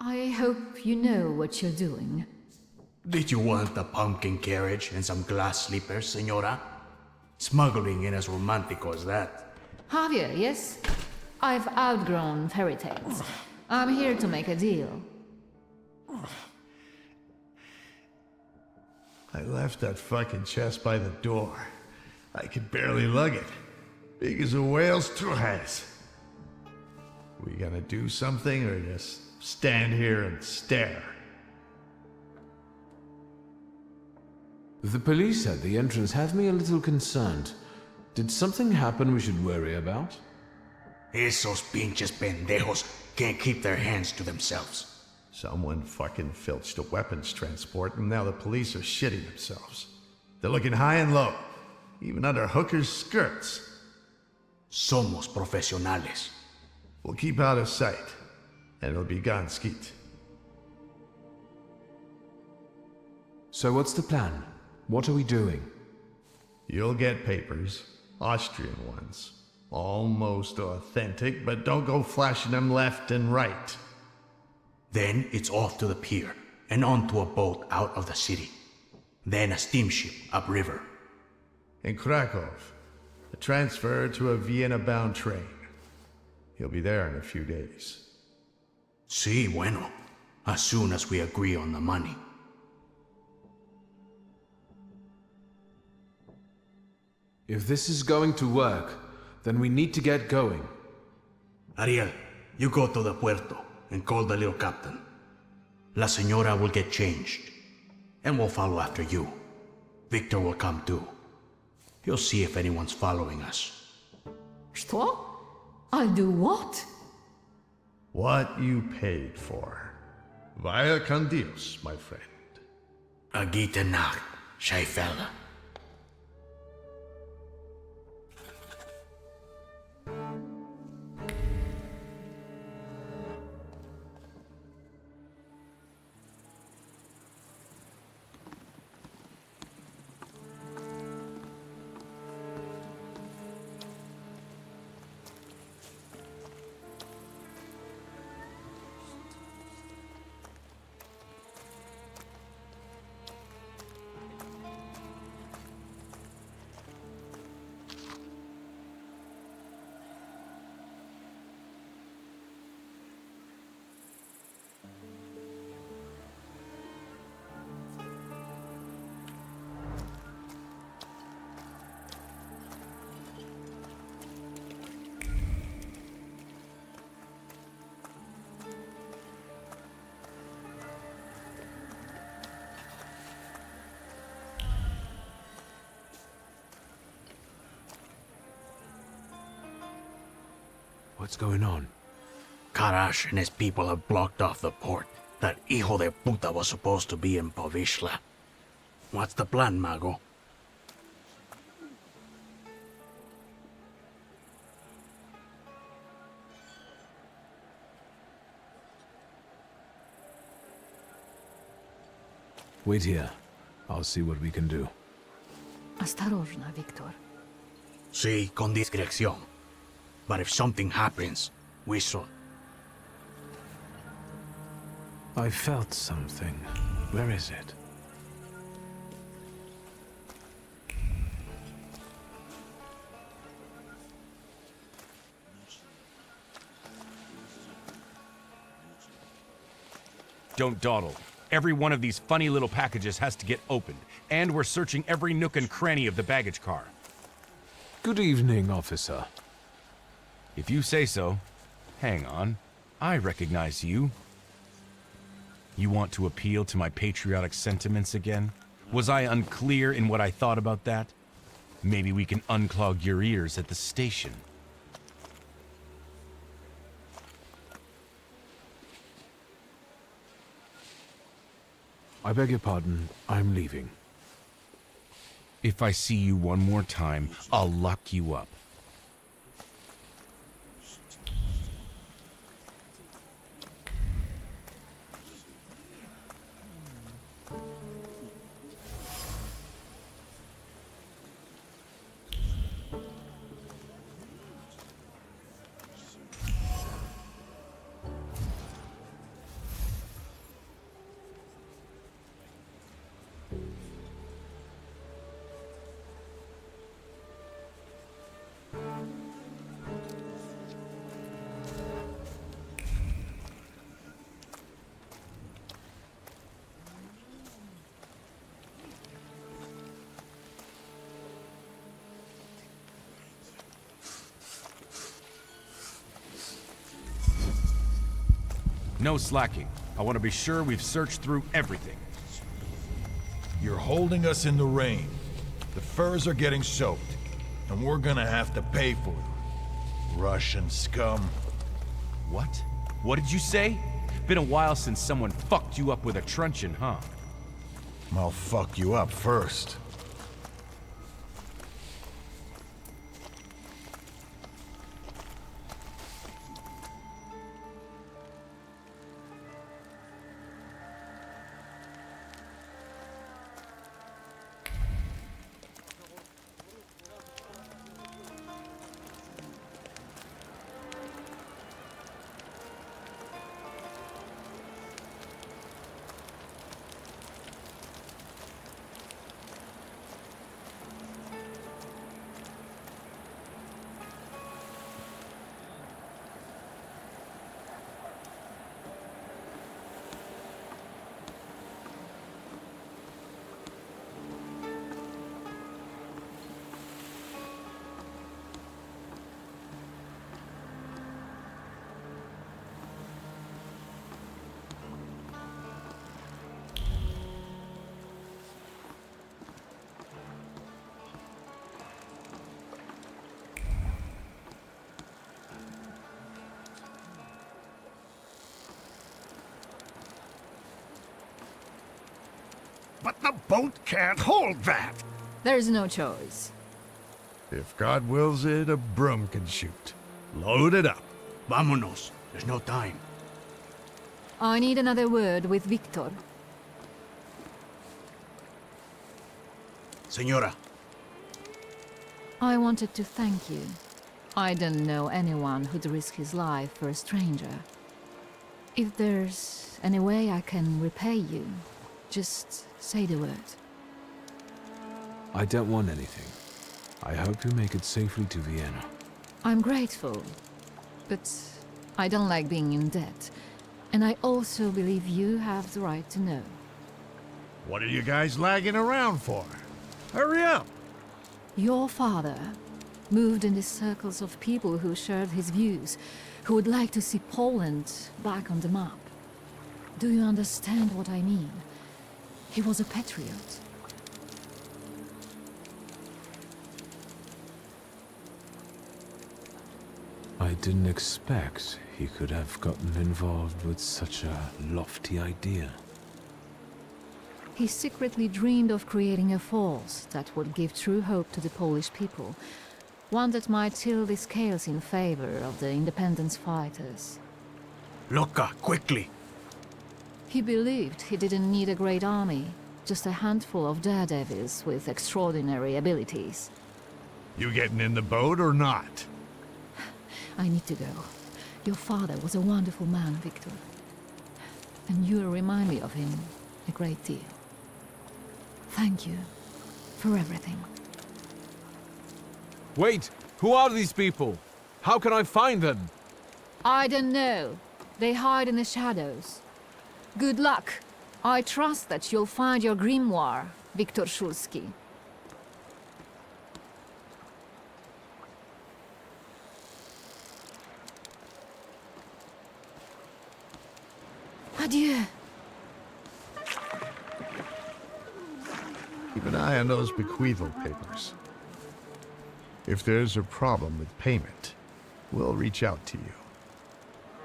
I hope you know what you're doing. Did you want a pumpkin carriage and some glass slippers, senora? Smuggling ain't as romantico as that. Javier, yes? I've outgrown fairy tales. I'm here to make a deal. I left that fucking chest by the door. I could barely lug it. Big as a whale's trojans. We gonna do something or just stand here and stare? The police at the entrance have me a little concerned. Did something happen we should worry about? Esos pinches pendejos can't keep their hands to themselves. Someone fucking filched a weapons transport and now the police are shitting themselves. They're looking high and low, even under hookers' skirts. Somos profesionales. We'll keep out of sight, and it'll be gone skeet. So what's the plan? What are we doing? You'll get papers, Austrian ones. Almost authentic, but don't go flashing them left and right. Then it's off to the pier, and onto a boat out of the city. Then a steamship upriver. In Krakow, a transfer to a Vienna-bound train. He'll be there in a few days. Sí, bueno. As soon as we agree on the money. If this is going to work, then we need to get going. Ariel, you go to the puerto and call the little captain. La señora will get changed, and we'll follow after you. Victor will come too. He'll see if anyone's following us. Что? I'll do what? What you paid for. Vaya con Dios, my friend. A gute Nacht, Scheifele. What's going on? Karash and his people have blocked off the port. That hijo de puta was supposed to be in Povishla. What's the plan, Mago? Wait here. I'll see what we can do. Осторожно, Victor. Sí, con discreción. But if something happens, we should. I felt something. Where is it? Don't dawdle. Every one of these funny little packages has to get opened, and we're searching every nook and cranny of the baggage car. Good evening, officer. If you say so. Hang on. I recognize you. You want to appeal to my patriotic sentiments again? Was I unclear in what I thought about that? Maybe we can unclog your ears at the station. I beg your pardon. I'm leaving. If I see you one more time, I'll lock you up. No slacking. I want to be sure we've searched through everything. You're holding us in the rain. The furs are getting soaked, and we're gonna have to pay for it. Russian scum. What? What did you say? Been a while since someone fucked you up with a truncheon, huh? I'll fuck you up first. But the boat can't hold that! There's no choice. If God wills it, a broom can shoot. Load it up. Vámonos. There's no time. I need another word with Victor. Senora, I wanted to thank you. I don't know anyone who'd risk his life for a stranger. If there's any way I can repay you, just say the word. I don't want anything. I hope you make it safely to Vienna. I'm grateful, but I don't like being in debt. And I also believe you have the right to know. What are you guys lagging around for? Hurry up! Your father moved in the circles of people who shared his views, who would like to see Poland back on the map. Do you understand what I mean? He was a patriot. I didn't expect he could have gotten involved with such a lofty idea. He secretly dreamed of creating a force that would give true hope to the Polish people, one that might tilt the scales in favor of the independence fighters. loca, quickly. He believed he didn't need a great army, just a handful of daredevils with extraordinary abilities. You getting in the boat or not? I need to go. Your father was a wonderful man, Victor. And you remind me of him a great deal. Thank you for everything. Wait! Who are these people? How can I find them? I don't know. They hide in the shadows. Good luck. I trust that you'll find your grimoire, Viktor Szulski. Adieu. Keep an eye on those bequeathal papers. If there's a problem with payment, we'll reach out to you.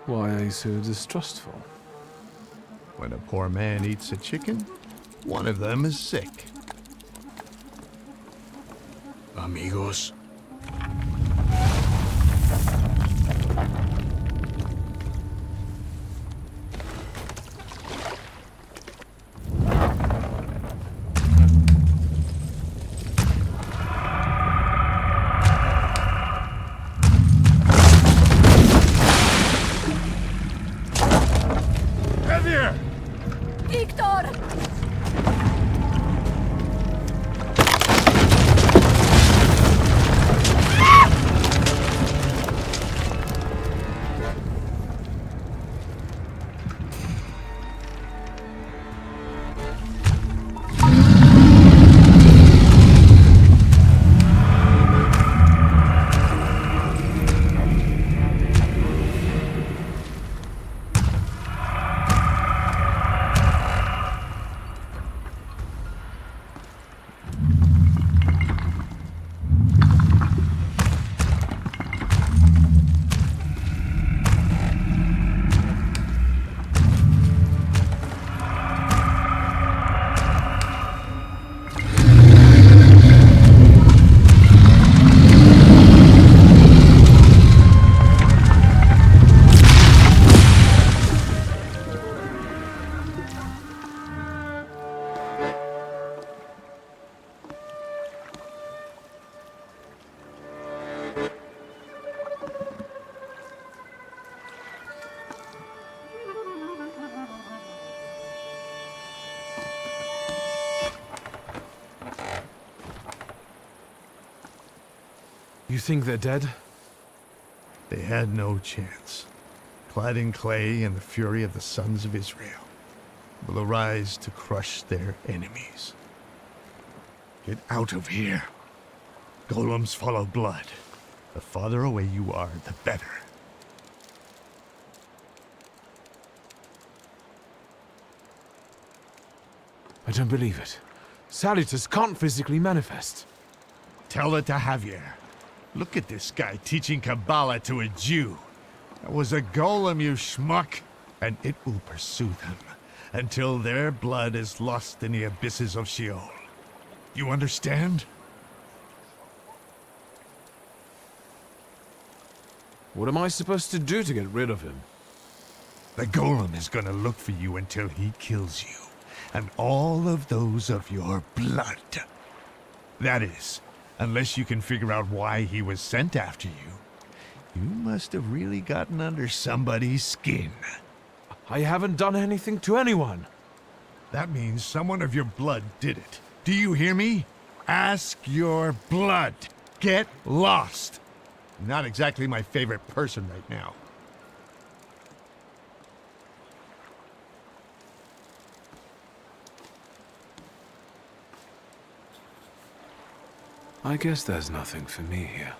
Why are you so distrustful? When a poor man eats a chicken, one of them is sick. Amigos. Victor! You think they're dead? They had no chance. Clad in clay and the fury of the sons of Israel will arise to crush their enemies. Get out of here. Golems follow blood. The farther away you are, the better. I don't believe it. Salutors can't physically manifest. Tell it to Javier. Look at this guy teaching Kabbalah to a Jew. That was a golem, you schmuck. And it will pursue them until their blood is lost in the abysses of Sheol. You understand? What am I supposed to do to get rid of him? The golem is gonna look for you until he kills you, and all of those of your blood. That is, unless you can figure out why he was sent after you. You must have really gotten under somebody's skin. I haven't done anything to anyone. That means someone of your blood did it. Do you hear me? Ask your blood. Get lost. Not exactly my favorite person right now. I guess there's nothing for me here.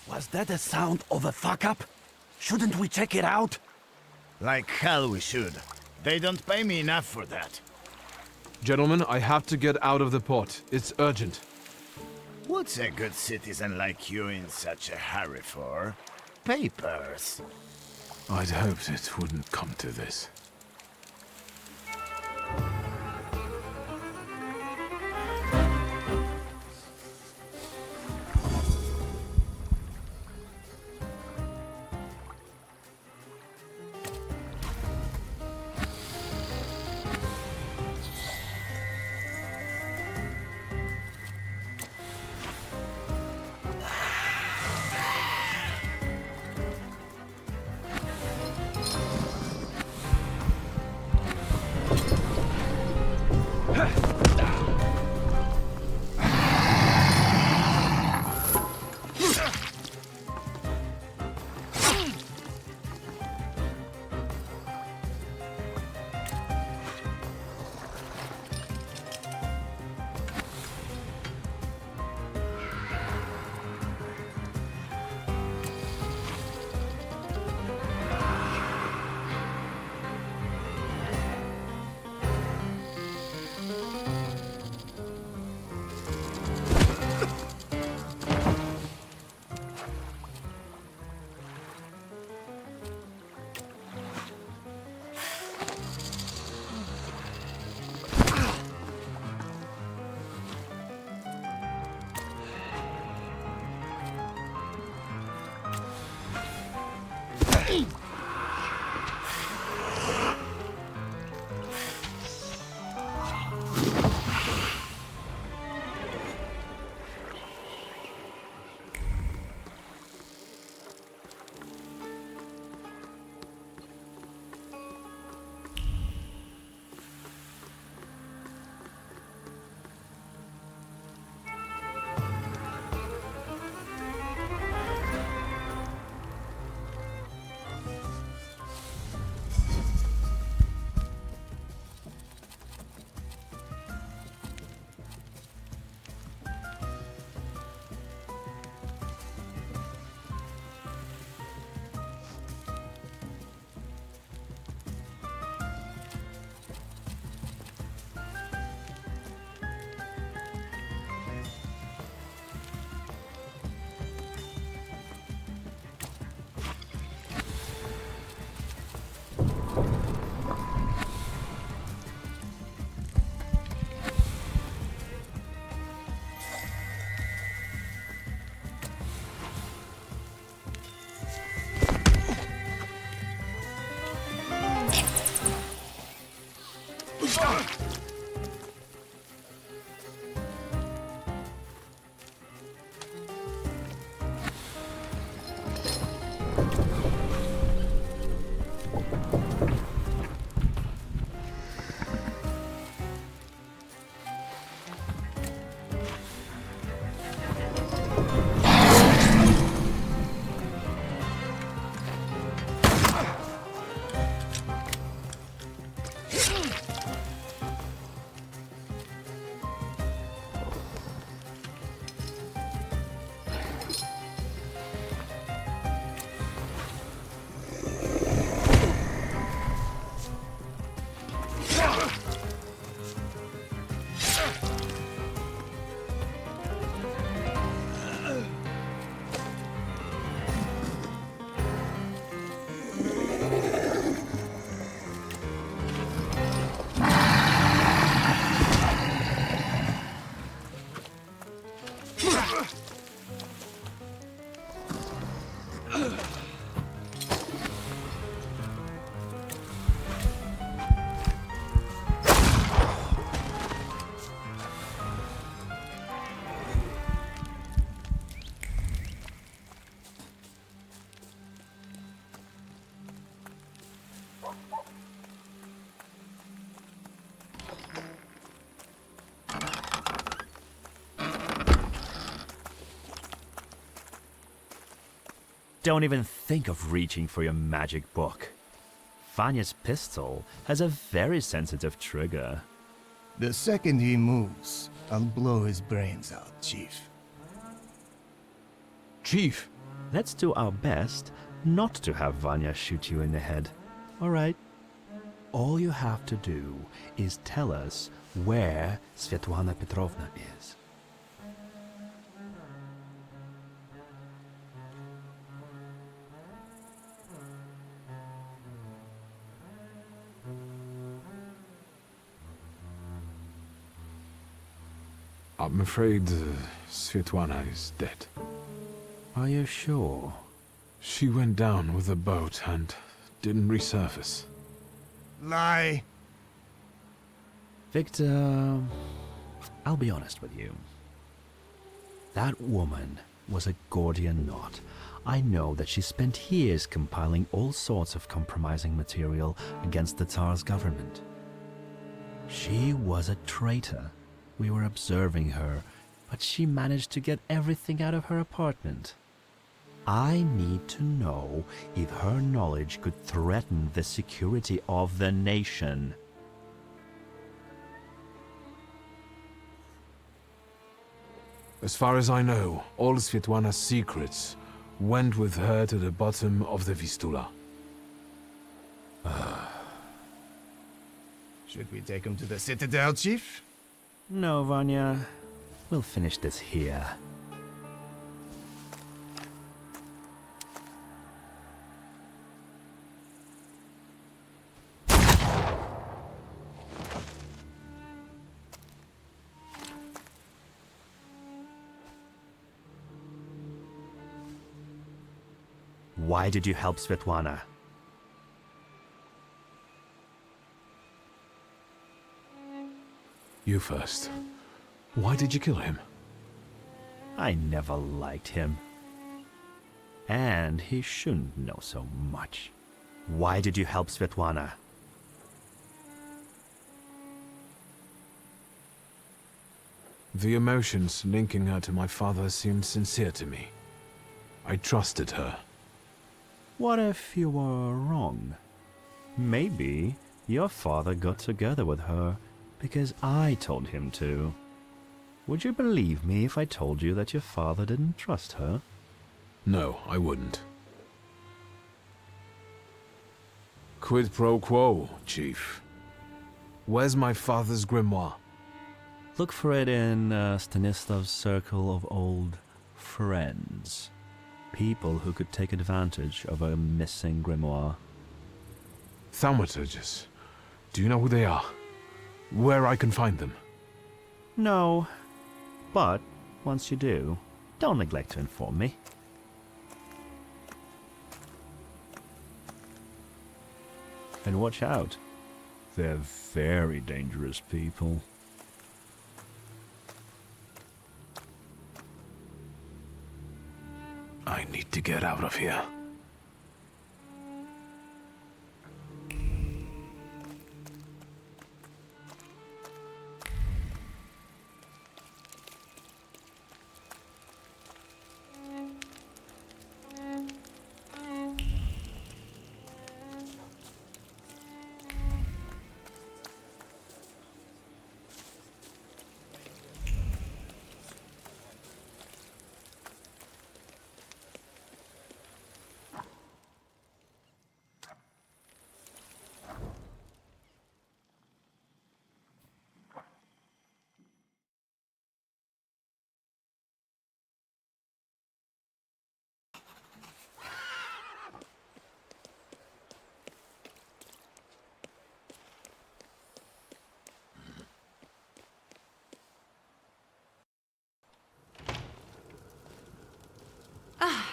Was that the sound of a fuck-up? Shouldn't we check it out? Like hell we should. They don't pay me enough for that. Gentlemen, I have to get out of the port. It's urgent. What's a good citizen like you in such a hurry for? Papers. I'd hoped it wouldn't come to this. Don't even think of reaching for your magic book. Vanya's pistol has a very sensitive trigger. The second he moves, I'll blow his brains out, Chief. Chief! Let's do our best not to have Vanya shoot you in the head. Alright? All you have to do is tell us where Svetlana Petrovna is. I'm afraid Svetlana is dead. Are you sure? She went down with a boat and didn't resurface. Lie! Victor, I'll be honest with you. That woman was a Gordian knot. I know that she spent years compiling all sorts of compromising material against the Tsar's government. She was a traitor. We were observing her, but she managed to get everything out of her apartment. I need to know if her knowledge could threaten the security of the nation. As far as I know, all Svetlana's secrets went with her to the bottom of the Vistula. Should we take him to the Citadel, Chief? No, Vanya. We'll finish this here. Why did you help Svetlana? You first. Why did you kill him? I never liked him. And he shouldn't know so much. Why did you help Svetlana? The emotions linking her to my father seemed sincere to me. I trusted her. What if you were wrong? Maybe your father got together with her because I told him to. Would you believe me if I told you that your father didn't trust her? No, I wouldn't. Quid pro quo, Chief. Where's my father's grimoire? Look for it in Stanislav's circle of old friends. People who could take advantage of a missing grimoire. Thaumaturges. Do you know who they are? Where I can find them? No, but once you do, don't neglect to inform me. And watch out. They're very dangerous people. I need to get out of here.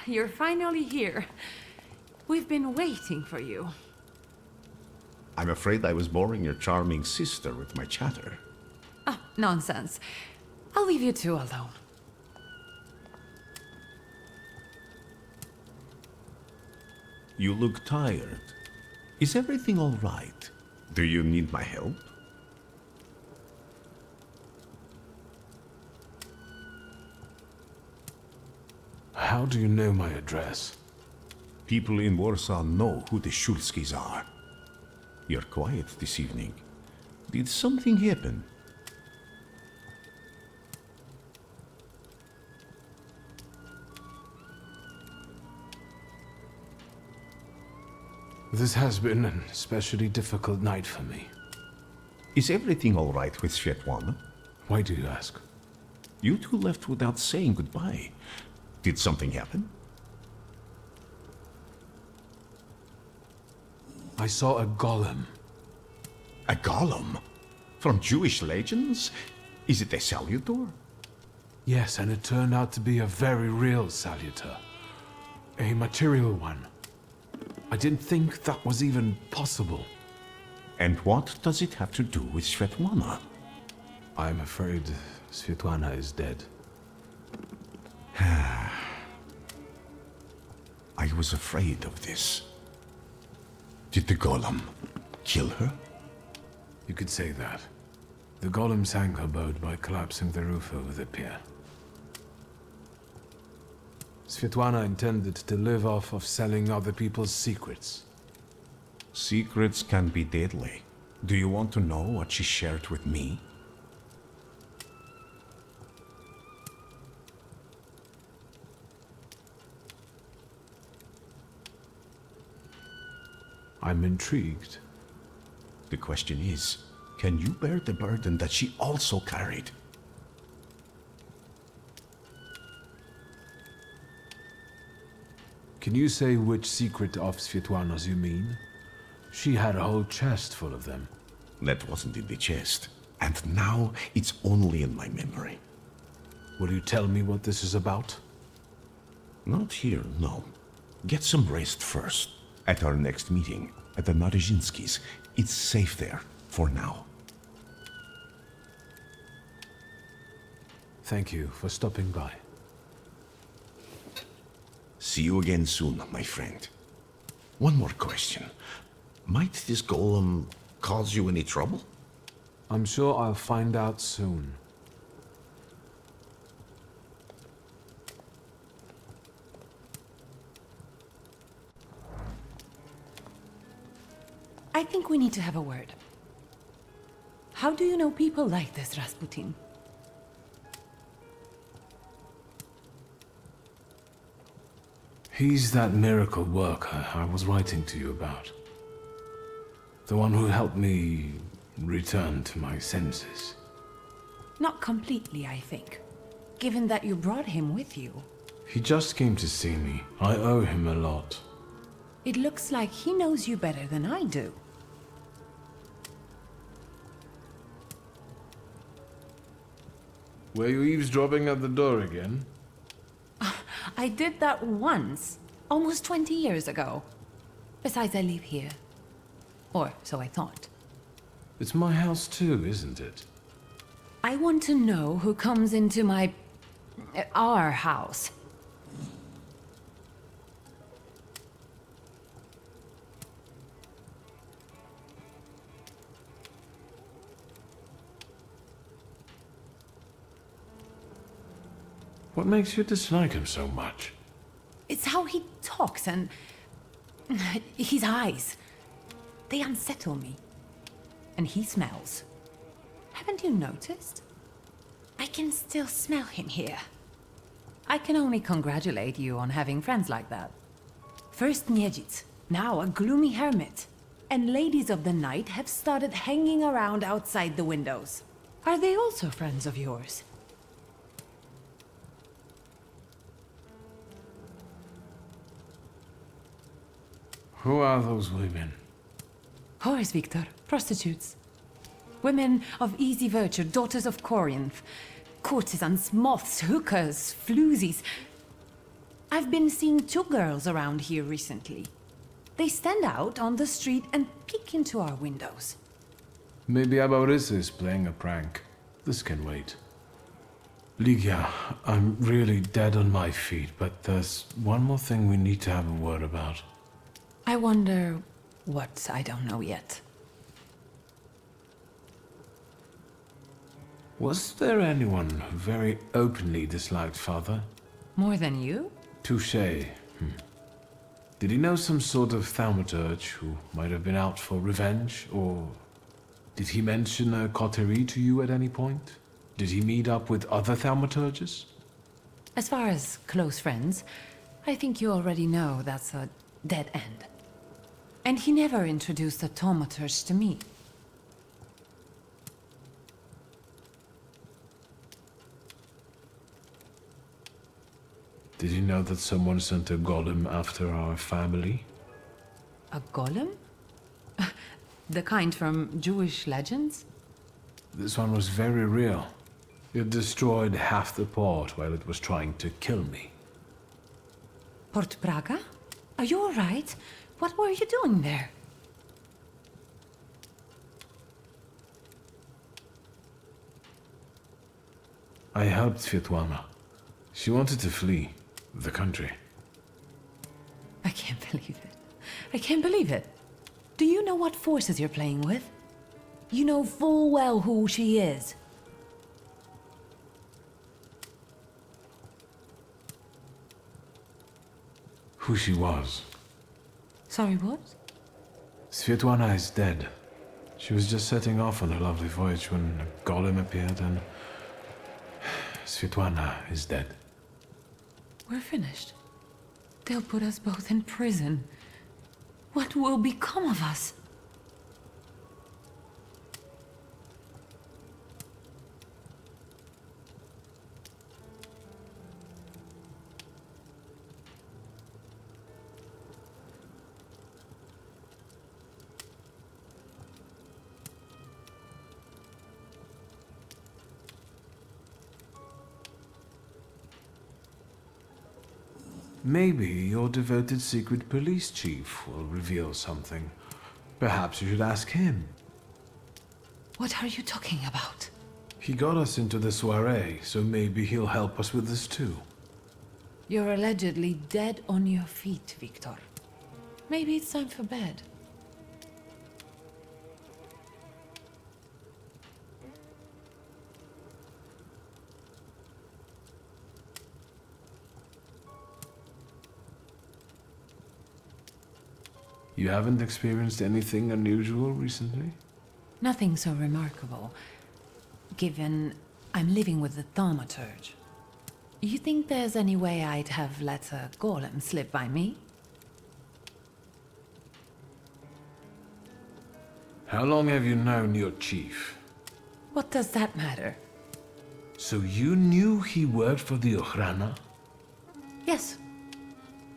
You're finally here. We've been waiting for you. I'm afraid I was boring your charming sister with my chatter. Ah, nonsense. I'll leave you two alone. You look tired. Is everything all right? Do you need my help? How do you know my address? People in Warsaw know who the Shulskis are. You're quiet this evening. Did something happen? This has been an especially difficult night for me. Is everything all right with Svetlana? Why do you ask? You two left without saying goodbye. Did something happen? I saw a golem. A golem? From Jewish legends? Is it a Salutator? Yes, and it turned out to be a very real Salutator. A material one. I didn't think that was even possible. And what does it have to do with Svetlana? I'm afraid Svetlana is dead. I was afraid of this. Did the golem kill her? You could say that. The golem sank her boat by collapsing the roof over the pier. Svetlana intended to live off of selling other people's secrets. Secrets can be deadly. Do you want to know what she shared with me? I'm intrigued. The question is, can you bear the burden that she also carried? Can you say which secret of Svetlana's you mean? She had a whole chest full of them. That wasn't in the chest. And now it's only in my memory. Will you tell me what this is about? Not here, no. Get some rest first. At our next meeting, at the Narizhinskis. It's safe there, for now. Thank you for stopping by. See you again soon, my friend. One more question. Might this golem cause you any trouble? I'm sure I'll find out soon. I think we need to have a word. How do you know people like this, Rasputin? He's that miracle worker I was writing to you about. The one who helped me return to my senses. Not completely, I think. Given that you brought him with you. He just came to see me. I owe him a lot. It looks like he knows you better than I do. Were you eavesdropping at the door again? I did that once, almost 20 years ago. Besides, I live here. Or so I thought. It's my house too, isn't it? I want to know who comes into our house. What makes you dislike him so much? It's how he talks and his eyes. They unsettle me. And he smells. Haven't you noticed? I can still smell him here. I can only congratulate you on having friends like that. First Niedzic, now a gloomy hermit. And ladies of the night have started hanging around outside the windows. Are they also friends of yours? Who are those women? Whores, Victor. Prostitutes. Women of easy virtue, daughters of Corinth. Courtesans, moths, hookers, floozies. I've been seeing 2 girls around here recently. They stand out on the street and peek into our windows. Maybe Abaurisa is playing a prank. This can wait. Ligia, I'm really dead on my feet, but there's one more thing we need to have a word about. I wonder what I don't know yet. Was there anyone who very openly disliked Father? More than you? Touché. Did he know some sort of Thaumaturge who might have been out for revenge, or did he mention a coterie to you at any point? Did he meet up with other Thaumaturges? As far as close friends, I think you already know that's a dead end. And he never introduced a Thaumaturge to me. Did you know that someone sent a golem after our family? A golem? The kind from Jewish legends? This one was very real. It destroyed half the port while it was trying to kill me. Port Praga? Are you all right? What were you doing there? I helped Svetlana. She wanted to flee the country. I can't believe it. I can't believe it. Do you know what forces you're playing with? You know full well who she is. Who she was. Sorry, what? Svetlana is dead. She was just setting off on her lovely voyage when a golem appeared and... Svetlana is dead. We're finished. They'll put us both in prison. What will become of us? Maybe your devoted secret police chief will reveal something. Perhaps you should ask him. What are you talking about? He got us into the soiree, so maybe he'll help us with this too. You're allegedly dead on your feet, Victor. Maybe it's time for bed. You haven't experienced anything unusual recently? Nothing so remarkable, given I'm living with the Thaumaturge. You think there's any way I'd have let a golem slip by me? How long have you known your chief? What does that matter? So you knew he worked for the Ochrana? Yes.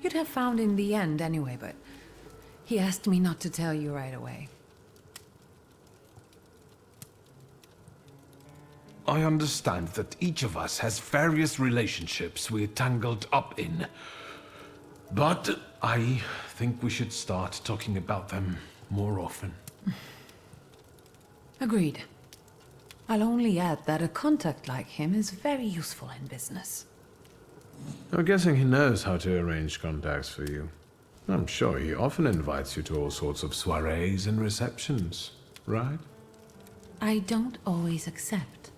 You'd have found in the end anyway, but he asked me not to tell you right away. I understand that each of us has various relationships we're tangled up in. But I think we should start talking about them more often. Agreed. I'll only add that a contact like him is very useful in business. I'm guessing he knows how to arrange contacts for you. I'm sure he often invites you to all sorts of soirees and receptions, right? I don't always accept.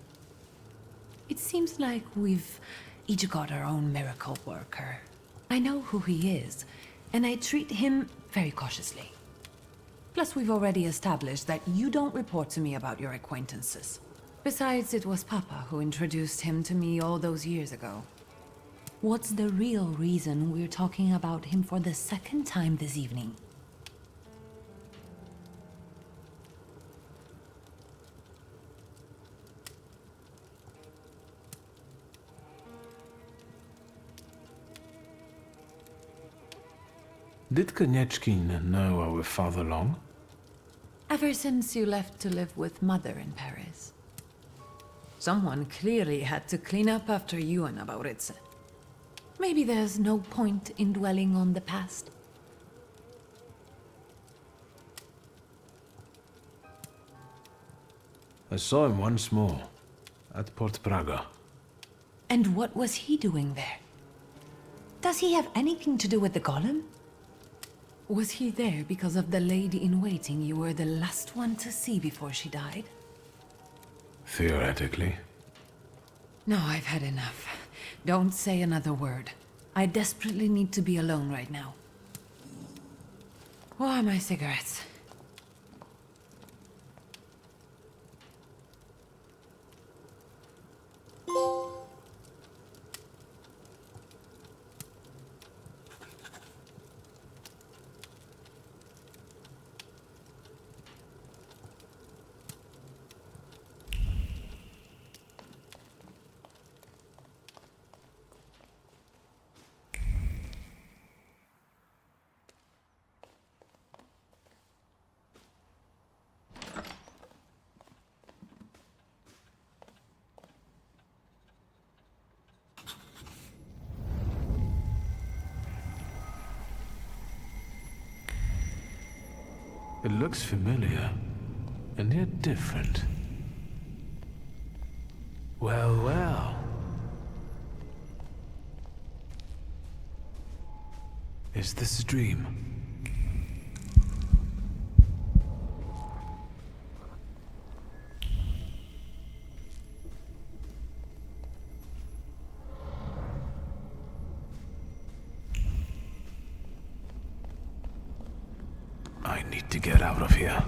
It seems like we've each got our own miracle worker. I know who he is, and I treat him very cautiously. Plus, we've already established that you don't report to me about your acquaintances. Besides, it was Papa who introduced him to me all those years ago. What's the real reason we're talking about him for the second time this evening? Did Konieczkin know our father long? Ever since you left to live with Mother in Paris. Someone clearly had to clean up after you and Abaurice. Maybe there's no point in dwelling on the past. I saw him once more, at Port Praga. And what was he doing there? Does he have anything to do with the golem? Was he there because of the lady-in-waiting you were the last one to see before she died? Theoretically. No, I've had enough. Don't say another word. I desperately need to be alone right now. Where are my cigarettes? It looks familiar, and yet different. Well, well. Is this a dream? I need to get out of here.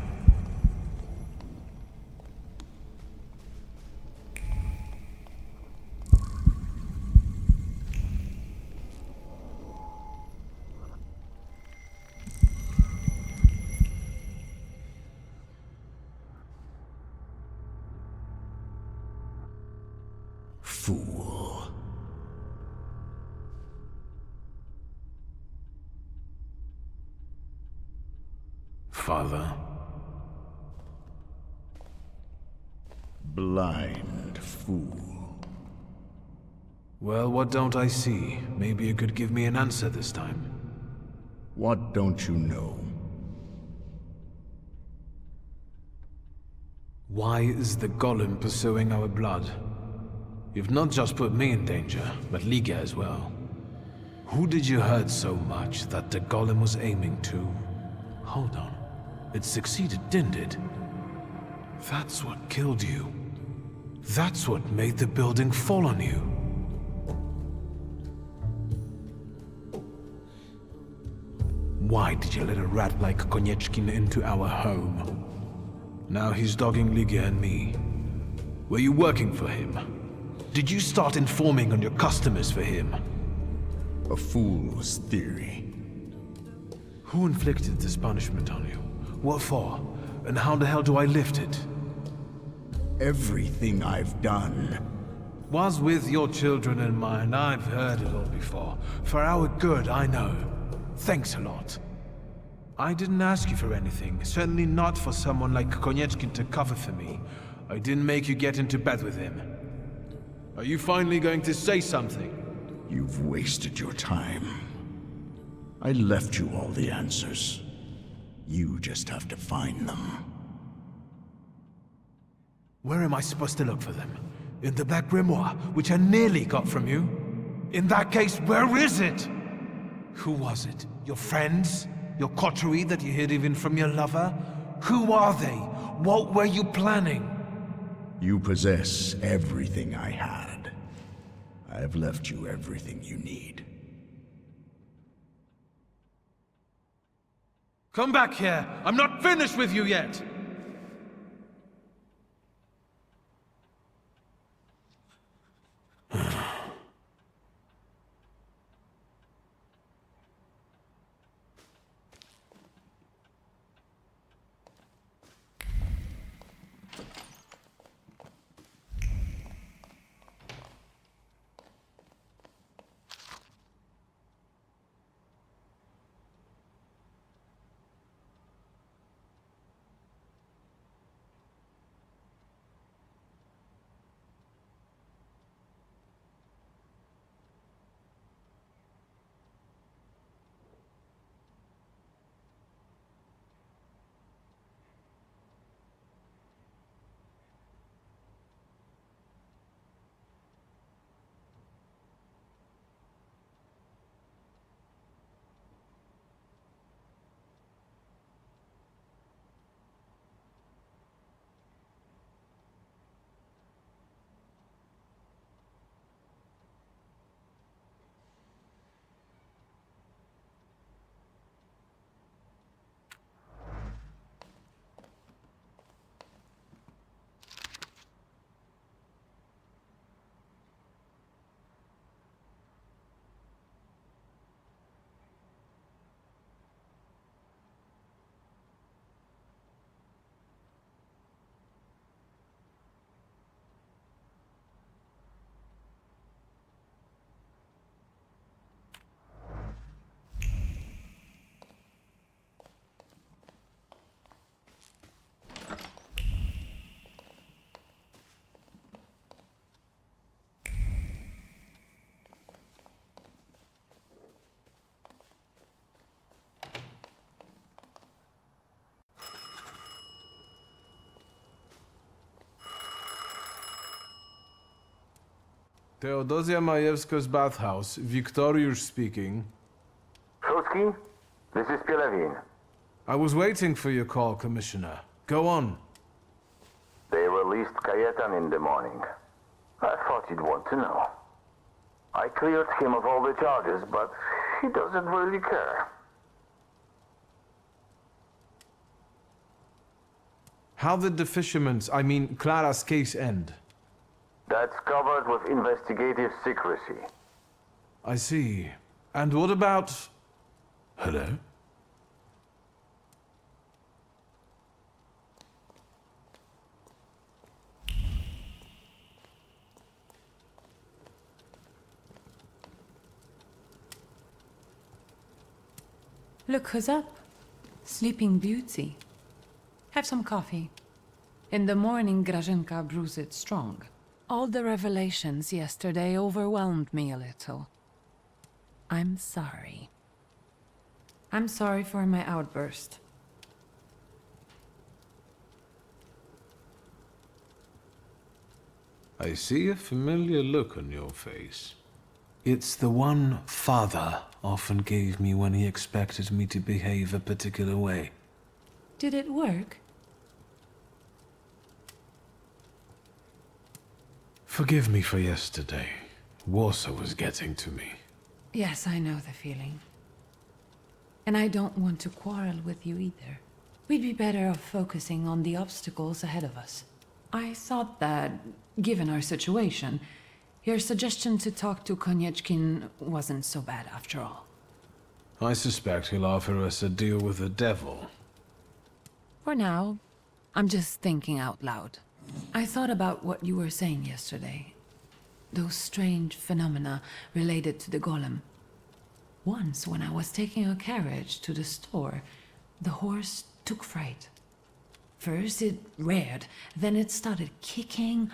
Fool. Father. Blind fool. Well, what don't I see? Maybe you could give me an answer this time. What don't you know? Why is the golem pursuing our blood? You've not just put me in danger, but Liga as well. Who did you hurt so much that the golem was aiming to? Hold on. It succeeded, didn't it? That's what killed you. That's what made the building fall on you. Why did you let a rat like Konieczkin into our home? Now he's dogging Liga and me. Were you working for him? Did you start informing on your customers for him? A fool's theory. Who inflicted this punishment on you? What for? And how the hell do I lift it? Everything I've done was with your children in mind. I've heard it all before. For our good, I know. Thanks a lot. I didn't ask you for anything. Certainly not for someone like Konieczkin to cover for me. I didn't make you get into bed with him. Are you finally going to say something? You've wasted your time. I left you all the answers. You just have to find them. Where am I supposed to look for them? In the Black Grimoire, which I nearly got from you? In that case, where is it? Who was it? Your friends? Your coterie that you hid even from your lover? Who are they? What were you planning? You possess everything I had. I have left you everything you need. Come back here! I'm not finished with you yet! Teodosia Majewska's bathhouse. Wiktoriusz speaking. Trotsky, this is Pt11. I was waiting for your call, Commissioner. Go on. They released Kajetan in the morning. I thought you'd want to know. I cleared him of all the charges, but he doesn't really care. How did the fisherman's, I mean Clara's case end? That's covered with investigative secrecy. I see. And what about... Hello? Look who's up. Sleeping Beauty. Have some coffee. In the morning, Grażynka brews it strong. All the revelations yesterday overwhelmed me a little. I'm sorry. I'm sorry for my outburst. I see a familiar look on your face. It's the one Father often gave me when he expected me to behave a particular way. Did it work? Forgive me for yesterday. Warsaw was getting to me. Yes, I know the feeling. And I don't want to quarrel with you either. We'd be better off focusing on the obstacles ahead of us. I thought that, given our situation, your suggestion to talk to Konieczkin wasn't so bad after all. I suspect he'll offer us a deal with the devil. For now, I'm just thinking out loud. I thought about what you were saying yesterday. Those strange phenomena related to the golem. Once, when I was taking a carriage to the store, the horse took fright. First it reared, then it started kicking,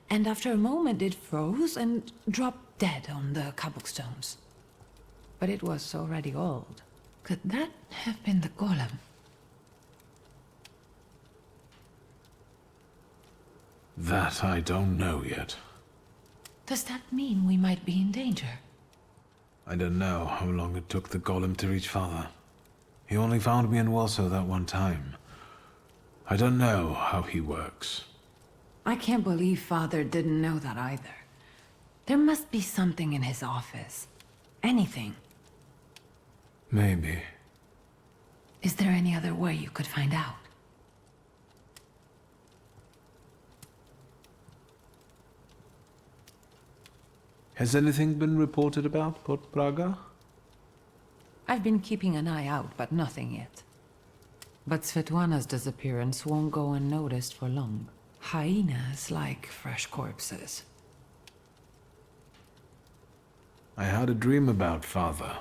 and after a moment it froze and dropped dead on the cobblestones. But it was already old. Could that have been the golem? That I don't know yet. Does that mean we might be in danger? I don't know how long it took the golem to reach Father. He only found me in Warsaw that one time. I don't know how he works. I can't believe Father didn't know that either. There must be something in his office. Anything. Maybe. Is there any other way you could find out? Has anything been reported about Port Praga? I've been keeping an eye out, but nothing yet. But Svetlana's disappearance won't go unnoticed for long. Hyenas like fresh corpses. I had a dream about Father.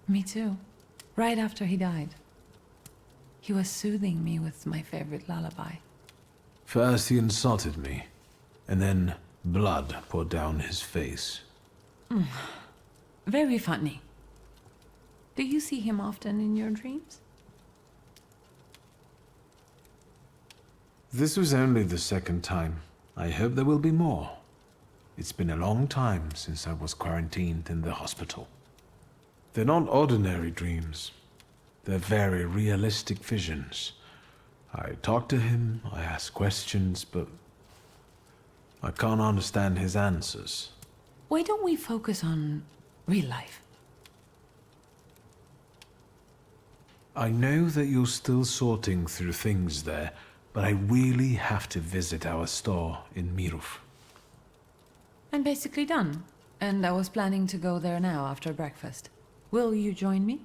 Me too. Right after he died. He was soothing me with my favorite lullaby. First he insulted me, and then blood poured down his face. Very funny. Do you see him often in your dreams? This was only the second time. I hope there will be more. It's been a long time since I was quarantined in the hospital. They're not ordinary dreams. They're very realistic visions. I talk to him, I ask questions, but I can't understand his answers. Why don't we focus on real life? I know that you're still sorting through things there, but I really have to visit our store in Mirów. I'm basically done, and I was planning to go there now after breakfast. Will you join me?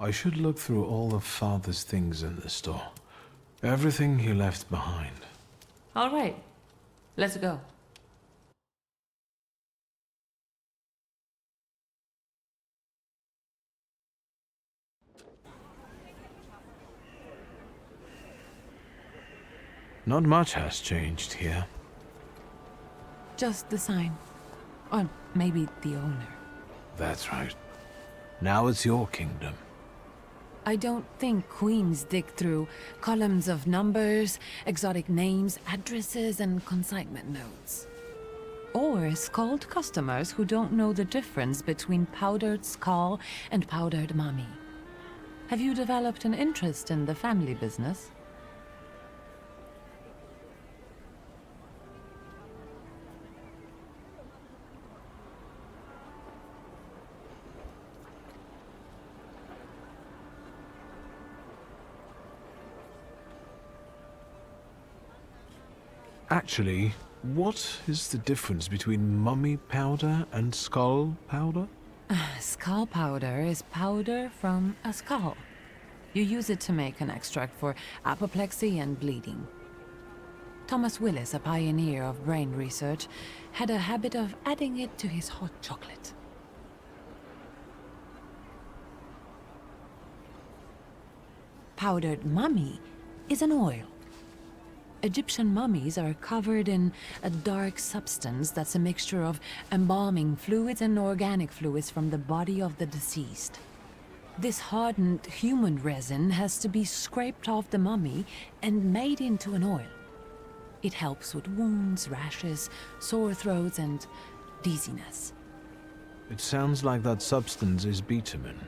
I should look through all of Father's things in the store. Everything he left behind. All right. Let's go. Not much has changed here. Just the sign. Or maybe the owner. That's right. Now it's your kingdom. I don't think queens dig through columns of numbers, exotic names, addresses, and consignment notes. Or scold customers who don't know the difference between powdered skull and powdered mummy. Have you developed an interest in the family business? Actually, what is the difference between mummy powder and skull powder? Skull powder is powder from a skull. You use it to make an extract for apoplexy and bleeding. Thomas Willis, a pioneer of brain research, had a habit of adding it to his hot chocolate. Powdered mummy is an oil. Egyptian mummies are covered in a dark substance that's a mixture of embalming fluids and organic fluids from the body of the deceased. This hardened human resin has to be scraped off the mummy and made into an oil. It helps with wounds, rashes, sore throats, and dizziness. It sounds like that substance is bitumen.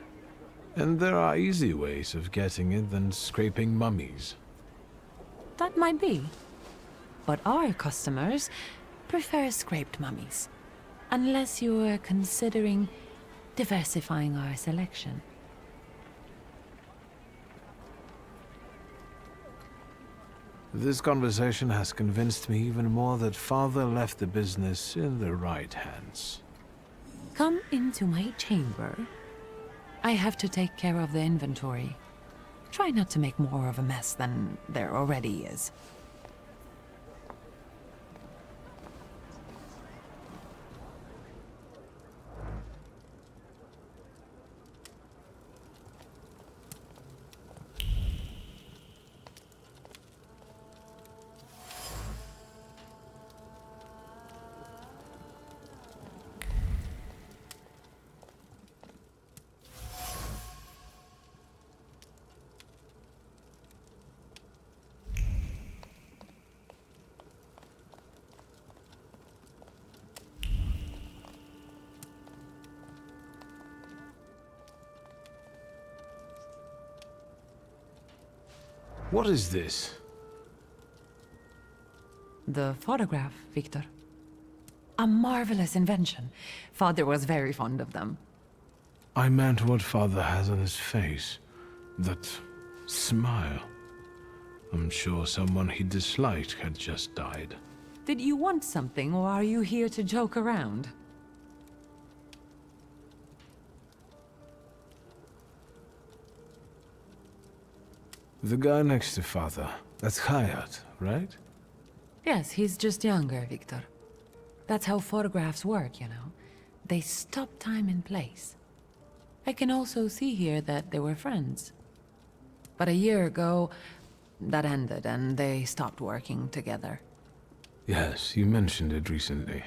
And there are easy ways of getting it than scraping mummies. That might be. But our customers prefer scraped mummies. Unless you're considering diversifying our selection. This conversation has convinced me even more that Father left the business in the right hands. Come into my chamber. I have to take care of the inventory. Try not to make more of a mess than there already is. What is this? The photograph, Victor. A marvelous invention. Father was very fond of them. I meant what Father has on his face. That smile. I'm sure someone he disliked had just died. Did you want something, or are you here to joke around? The guy next to Father, that's Hayat, right? Yes, he's just younger, Victor. That's how photographs work, you know. They stop time and place. I can also see here that they were friends. But a year ago, that ended and they stopped working together. Yes, you mentioned it recently.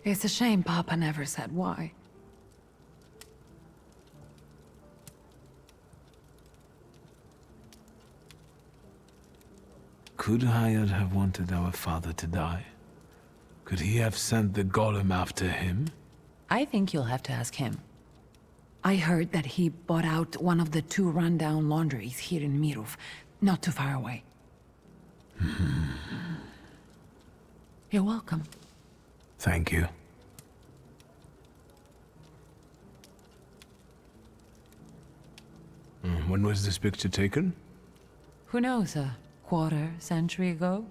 It's a shame Papa never said why. Could Hayat have wanted our father to die? Could he have sent the golem after him? I think you'll have to ask him. I heard that he bought out one of the 2 rundown laundries here in Mirov, not too far away. You're welcome. Thank you. When was this picture taken? Who knows, a quarter century ago?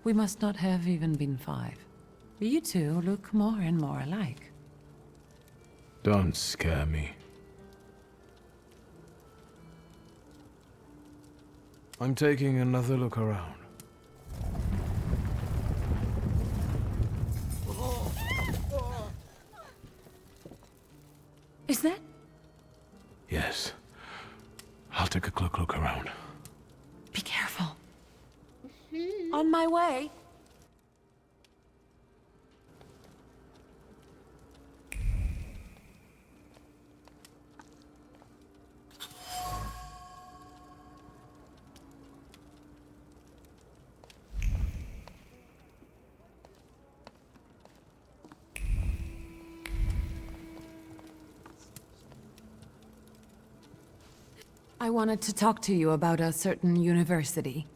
We must not have even been 5. You two look more and more alike. Don't scare me. I'm taking another look around. Is that? Yes. I'll take a quick look around. Be careful. On my way. I wanted to talk to you about a certain university.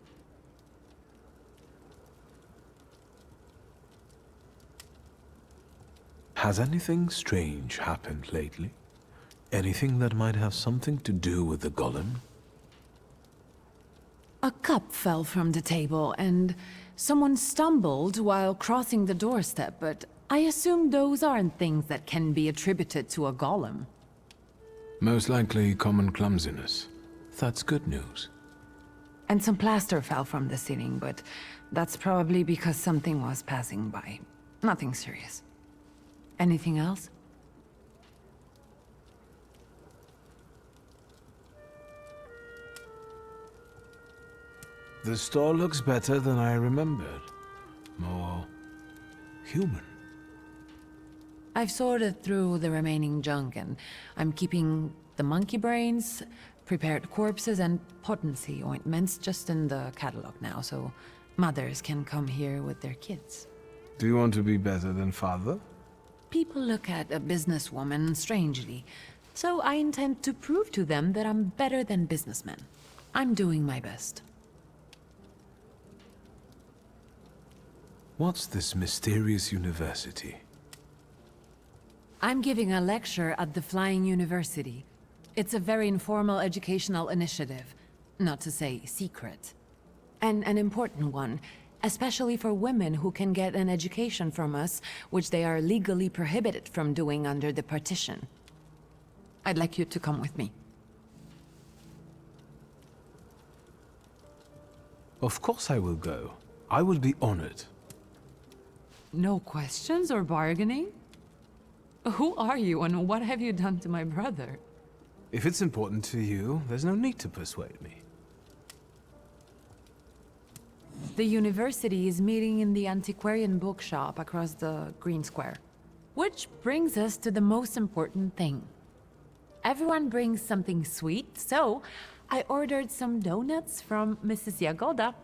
Has anything strange happened lately? Anything that might have something to do with the golem? A cup fell from the table, and someone stumbled while crossing the doorstep, but I assume those aren't things that can be attributed to a golem. Most likely common clumsiness. That's good news. And some plaster fell from the ceiling, but that's probably because something was passing by. Nothing serious. Anything else? The store looks better than I remembered. More human. I've sorted through the remaining junk, and I'm keeping the monkey brains, prepared corpses, and potency ointments just in the catalog now, so mothers can come here with their kids. Do you want to be better than Father? People look at a businesswoman strangely, so I intend to prove to them that I'm better than businessmen. I'm doing my best. What's this mysterious university? I'm giving a lecture at the Flying University. It's a very informal educational initiative, not to say secret. And an important one, especially for women who can get an education from us, which they are legally prohibited from doing under the partition. I'd like you to come with me. Of course I will go. I will be honored. No questions or bargaining? Who are you and what have you done to my brother? If it's important to you, there's no need to persuade me. The university is meeting in the antiquarian bookshop across the Green Square. Which brings us to the most important thing. Everyone brings something sweet, so I ordered some donuts from Mrs. Yagoda.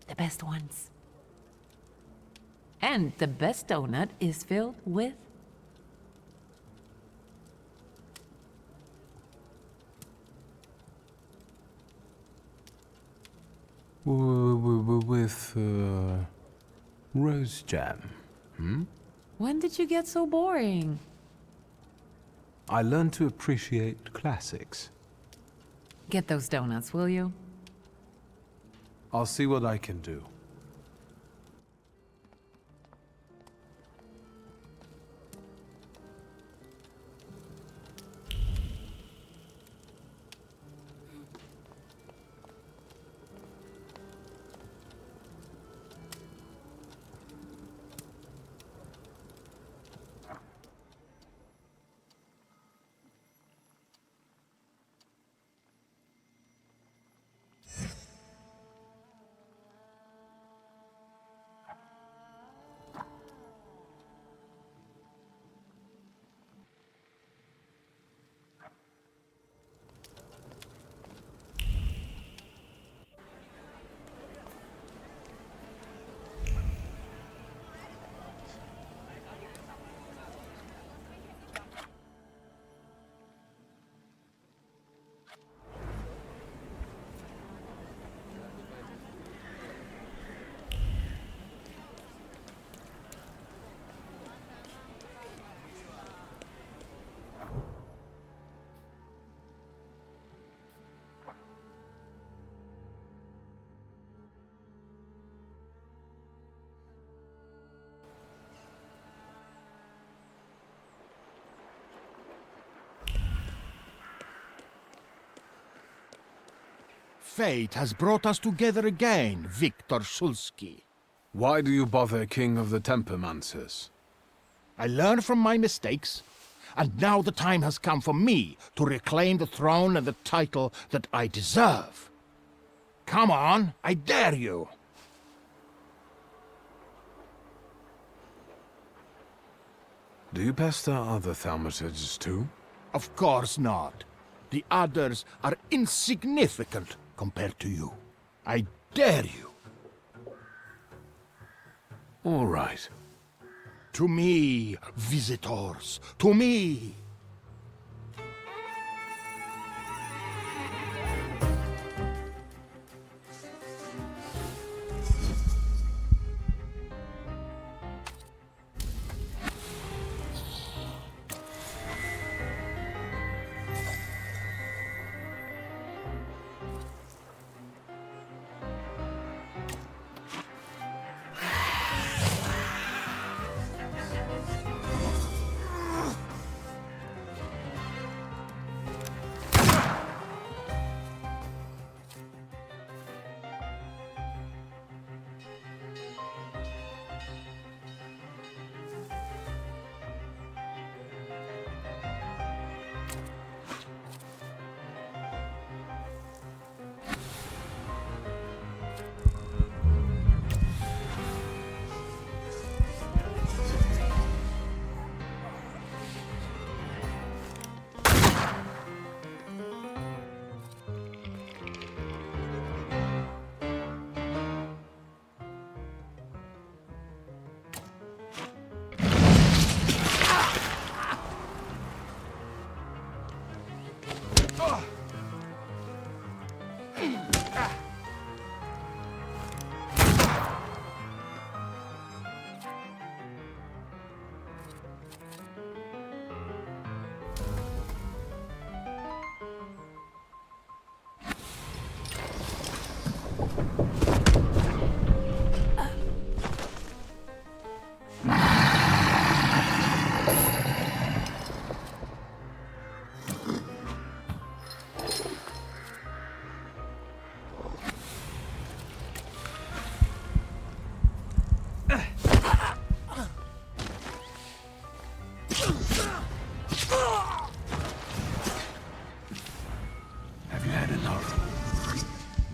The best ones. And the best donut is filled with With, rose jam, hmm? When did you get so boring? I learned to appreciate classics. Get those donuts, will you? I'll see what I can do. Fate has brought us together again, Victor Shulsky. Why do you bother, King of the Tempermancers? I learned from my mistakes, and now the time has come for me to reclaim the throne and the title that I deserve. Come on, I dare you! Do you pester other Thaumaturges too? Of course not. The others are insignificant compared to you. I dare you. All right. To me, visitors, to me.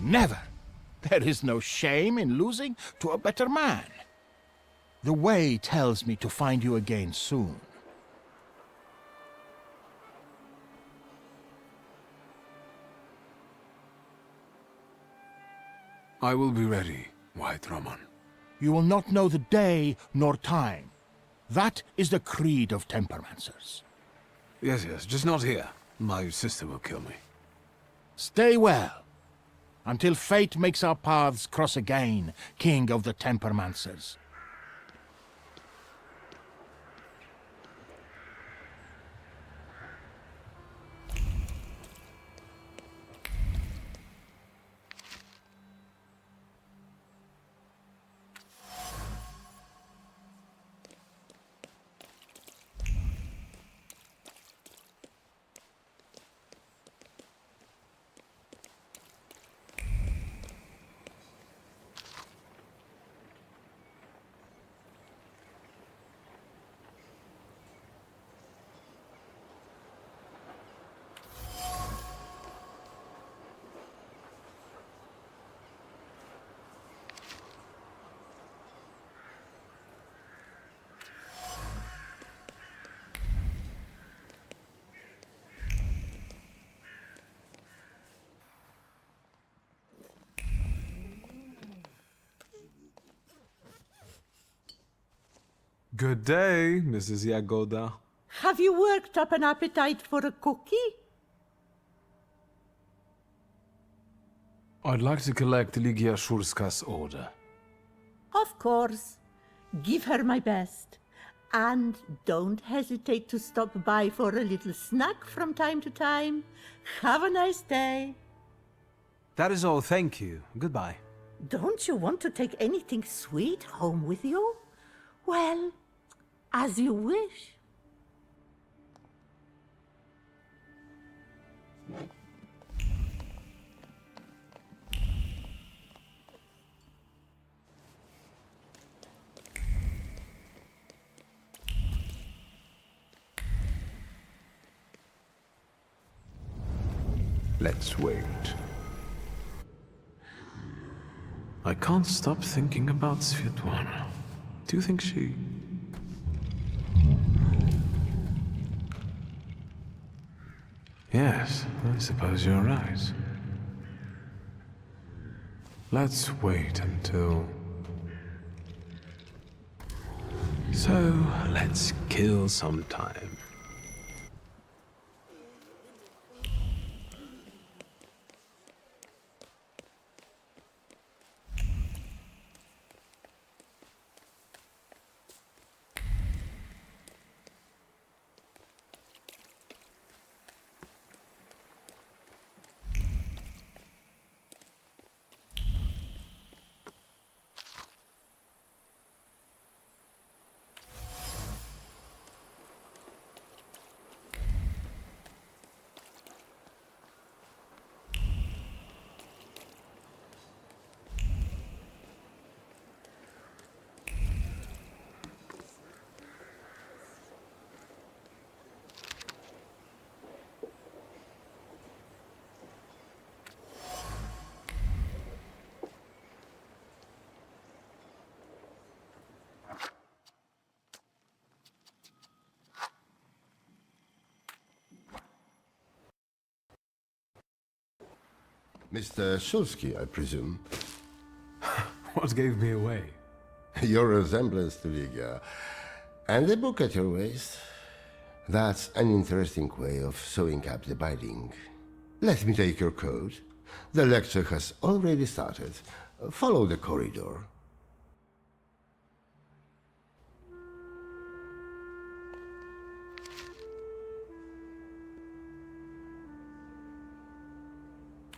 Never. There is no shame in losing to a better man. The way tells me to find you again soon. I will be ready, White Roman. You will not know the day nor time. That is the creed of Tempermancers. Yes, just not here. My sister will kill me. Stay well. until fate makes our paths cross again, King of the Tempermancers. Good day, Mrs. Yagoda. Have you worked up an appetite for a cookie? I'd like to collect Ligia Shurska's order. Of course. Give her my best. And don't hesitate to stop by for a little snack from time to time. Have a nice day. That is all, thank you. Goodbye. Don't you want to take anything sweet home with you? Well, as you wish. Let's wait. I can't stop thinking about Svetlana. Do you think she... Yes, I suppose you're right. Let's wait until... So, let's kill some time. Mr. Shulsky, I presume. What gave me away? Your resemblance to Ligia. And the book at your waist. That's an interesting way of sewing up the binding. Let me take your coat. The lecture has already started. Follow the corridor.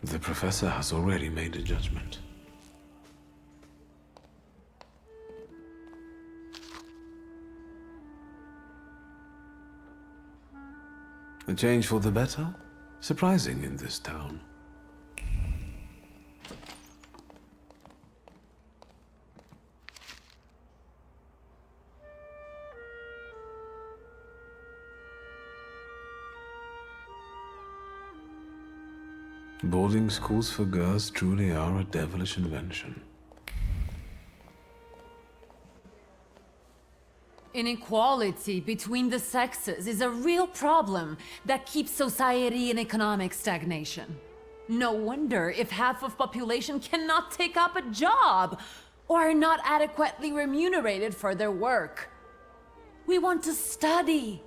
The professor has already made a judgment. A change for the better? Surprising in this town. Boarding schools for girls truly are a devilish invention. Inequality between the sexes is a real problem that keeps society in economic stagnation. No wonder if half of population cannot take up a job or are not adequately remunerated for their work. We want to study,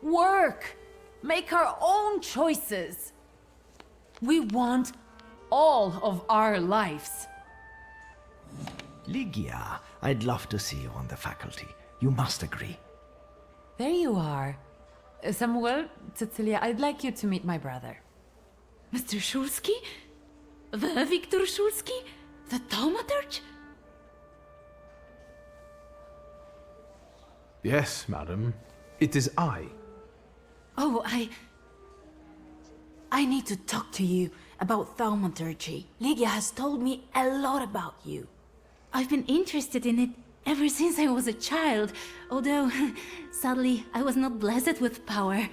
work, make our own choices. We want all of our lives. Lygia, I'd love to see you on the faculty. You must agree. There you are. Samuel, Cecilia, I'd like you to meet my brother. Mr. Szulski? The Victor Szulski? The Thaumaturge? Yes, madam. It is I. Oh, I need to talk to you about Thaumaturge. Lygia has told me a lot about you. I've been interested in it ever since I was a child, although, sadly, I was not blessed with power.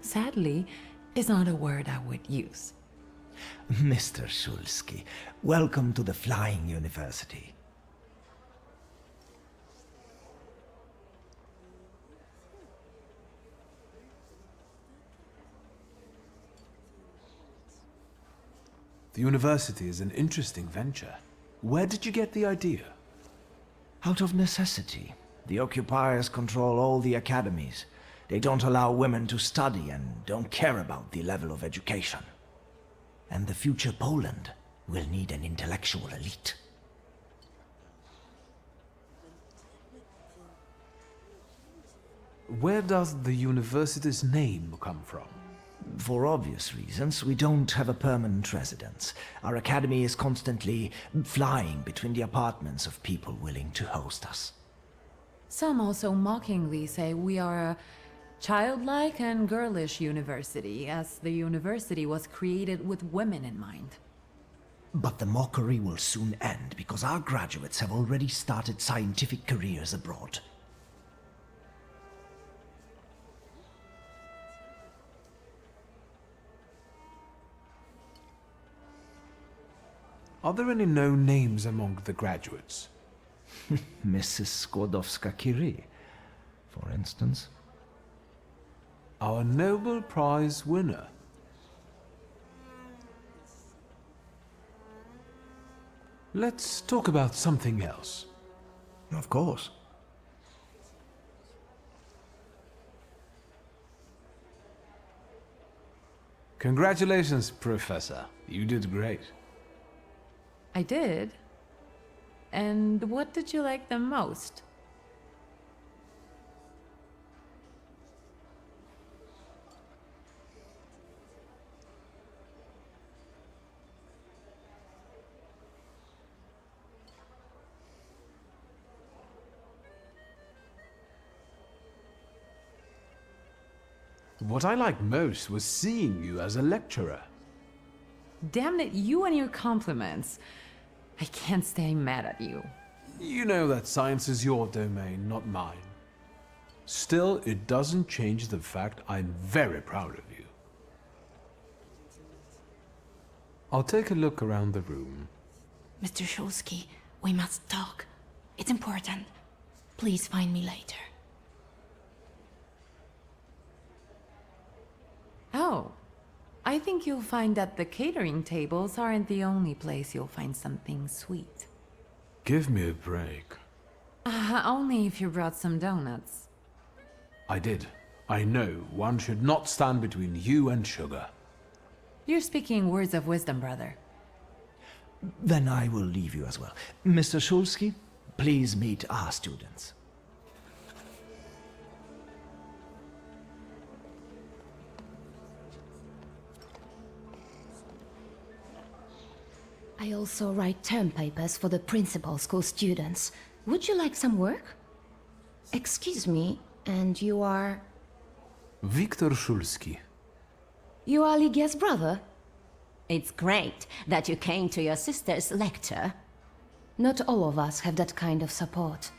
Sadly is not a word I would use. Mr. Szulski, welcome to the Flying University. The university is an interesting venture. Where did you get the idea? Out of necessity. The occupiers control all the academies. They don't allow women to study and don't care about the level of education. And the future Poland will need an intellectual elite. Where does the university's name come from? For obvious reasons, we don't have a permanent residence. Our academy is constantly flying between the apartments of people willing to host us. Some also mockingly say we are a childlike and girlish university, as the university was created with women in mind. But the mockery will soon end because our graduates have already started scientific careers abroad. Are there any known names among the graduates? Mrs. Skłodowska-Curie, for instance. Our Nobel Prize winner. Let's talk about something else. Of course. Congratulations, Professor. You did great. I did? And what did you like the most? What I liked most was seeing you as a lecturer. Damn it, you and your compliments. I can't stay mad at you. You know that science is your domain, not mine. Still, it doesn't change the fact I'm very proud of you. I'll take a look around the room. Mr. Szulski, we must talk. It's important. Please find me later. Oh, I think you'll find that the catering tables aren't the only place you'll find something sweet. Give me a break. Only if you brought some donuts. I did. I know one should not stand between you and sugar. You're speaking words of wisdom, brother. Then I will leave you as well. Mr. Szulski, please meet our students. I also write term papers for the principal school students. Would you like some work? Excuse me, and you are... Victor Szulski. You are Lygia's brother? It's great that you came to your sister's lecture. Not all of us have that kind of support.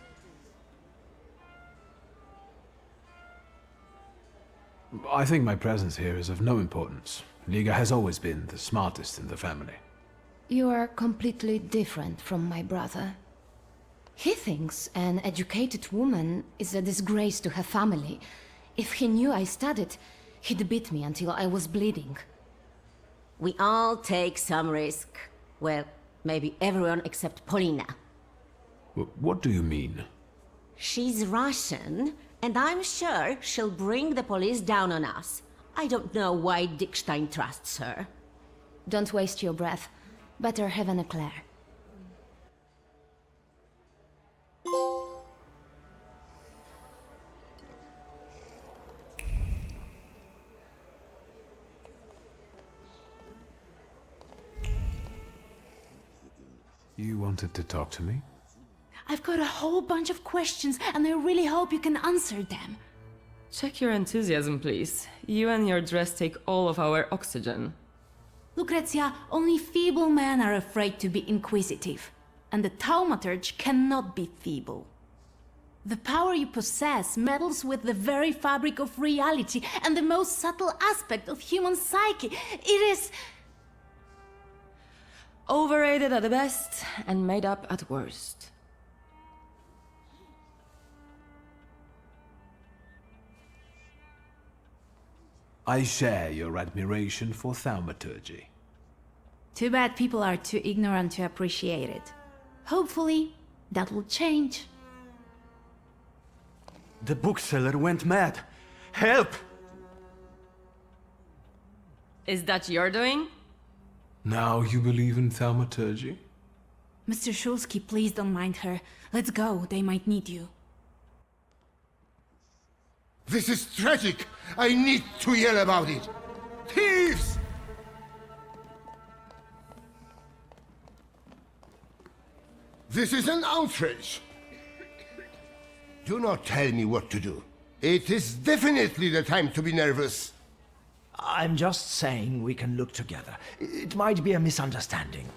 I think my presence here is of no importance. Lygia has always been the smartest in the family. You are completely different from my brother. He thinks an educated woman is a disgrace to her family. If he knew I studied, he'd beat me until I was bleeding. We all take some risk. Well, maybe everyone except Polina. What do you mean? She's Russian, and I'm sure she'll bring the police down on us. I don't know why Dickstein trusts her. Don't waste your breath. Better have an eclair. You wanted to talk to me? I've got a whole bunch of questions, and I really hope you can answer them. Check your enthusiasm, please. You and your dress take all of our oxygen. Lucrezia, only feeble men are afraid to be inquisitive, and the Thaumaturge cannot be feeble. The power you possess meddles with the very fabric of reality and the most subtle aspect of human psyche. It is... Overrated at the best, and made up at worst. I share your admiration for Thaumaturgy. Too bad people are too ignorant to appreciate it. Hopefully, that will change. The bookseller went mad. Help! Is that your doing? Now you believe in Thaumaturgy? Mr. Shulsky, please don't mind her. Let's go, they might need you. This is tragic! I need to yell about it! Thieves! This is an outrage! Do not tell me what to do. It is definitely the time to be nervous. I'm just saying we can look together. It might be a misunderstanding.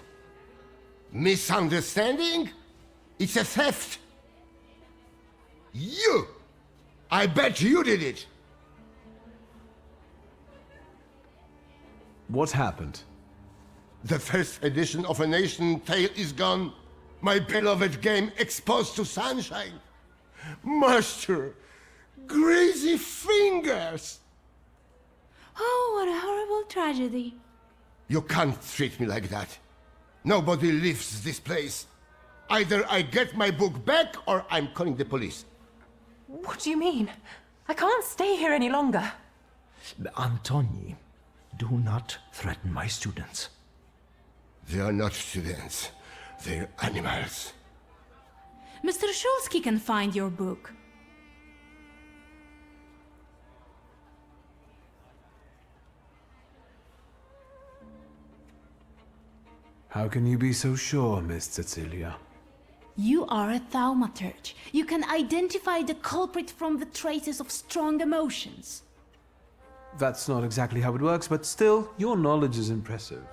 Misunderstanding? It's a theft! You! I bet you did it! What happened? The first edition of A Nation Tale is gone. My beloved game exposed to sunshine. Master! Crazy fingers! Oh, what a horrible tragedy. You can't treat me like that. Nobody leaves this place. Either I get my book back or I'm calling the police. What do you mean? I can't stay here any longer. Antoni, do not threaten my students. They are not students. They're animals. Mr. Shulsky can find your book. How can you be so sure, Miss Cecilia? You are a Thaumaturge. You can identify the culprit from the traces of strong emotions. That's not exactly how it works, but still, your knowledge is impressive.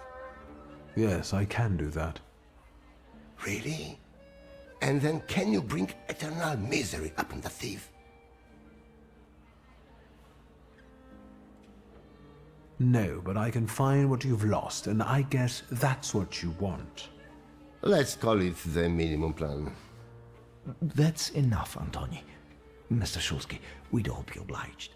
Yes, I can do that. Really? And then can you bring eternal misery upon the thief? No, but I can find what you've lost, and I guess that's what you want. Let's call it the minimum plan. That's enough, Antoni. Mr. Shulsky, we'd all be obliged.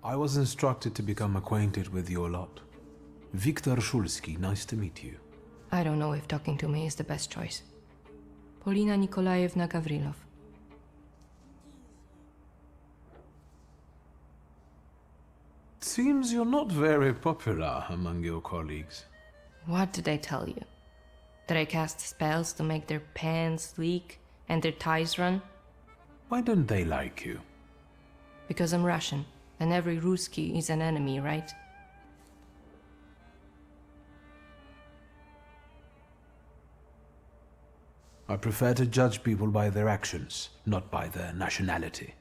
I was instructed to become acquainted with your lot. Viktor Shulsky, nice to meet you. I don't know if talking to me is the best choice. Polina Nikolaevna Gavrilov. Seems you're not very popular among your colleagues. What did I tell you? That I cast spells to make their pants leak and their ties run? Why don't they like you? Because I'm Russian, and every Ruski is an enemy, right? I prefer to judge people by their actions, not by their nationality.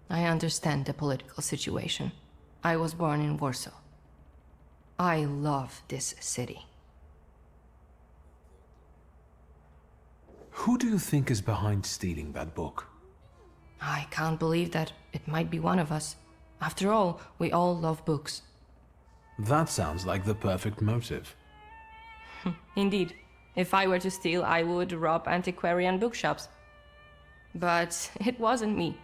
I understand the political situation. I was born in Warsaw. I love this city. Who do you think is behind stealing that book? I can't believe that it might be one of us. After all, we all love books. That sounds like the perfect motive. Indeed. If I were to steal, I would rob antiquarian bookshops. But it wasn't me.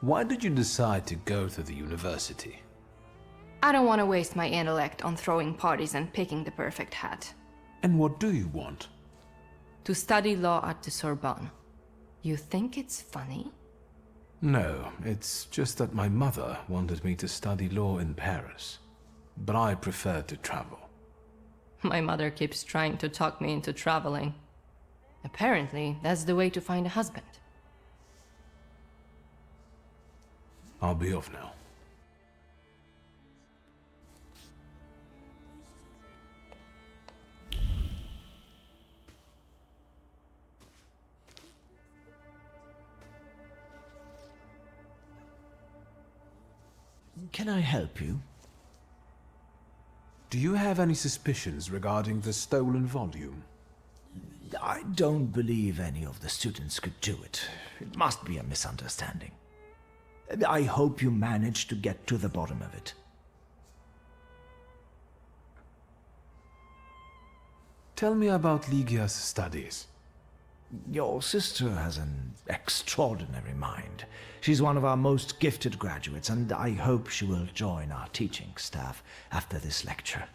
Why did you decide to go to the university? I don't want to waste my intellect on throwing parties and picking the perfect hat. And what do you want? To study law at the Sorbonne. You think it's funny? No, it's just that my mother wanted me to study law in Paris. But I prefer to travel. My mother keeps trying to talk me into traveling. Apparently, that's the way to find a husband. I'll be off now. Can I help you? Do you have any suspicions regarding the stolen volume? I don't believe any of the students could do it. It must be a misunderstanding. I hope you manage to get to the bottom of it. Tell me about Lygia's studies. Your sister has an extraordinary mind. She's one of our most gifted graduates, and I hope she will join our teaching staff after this lecture.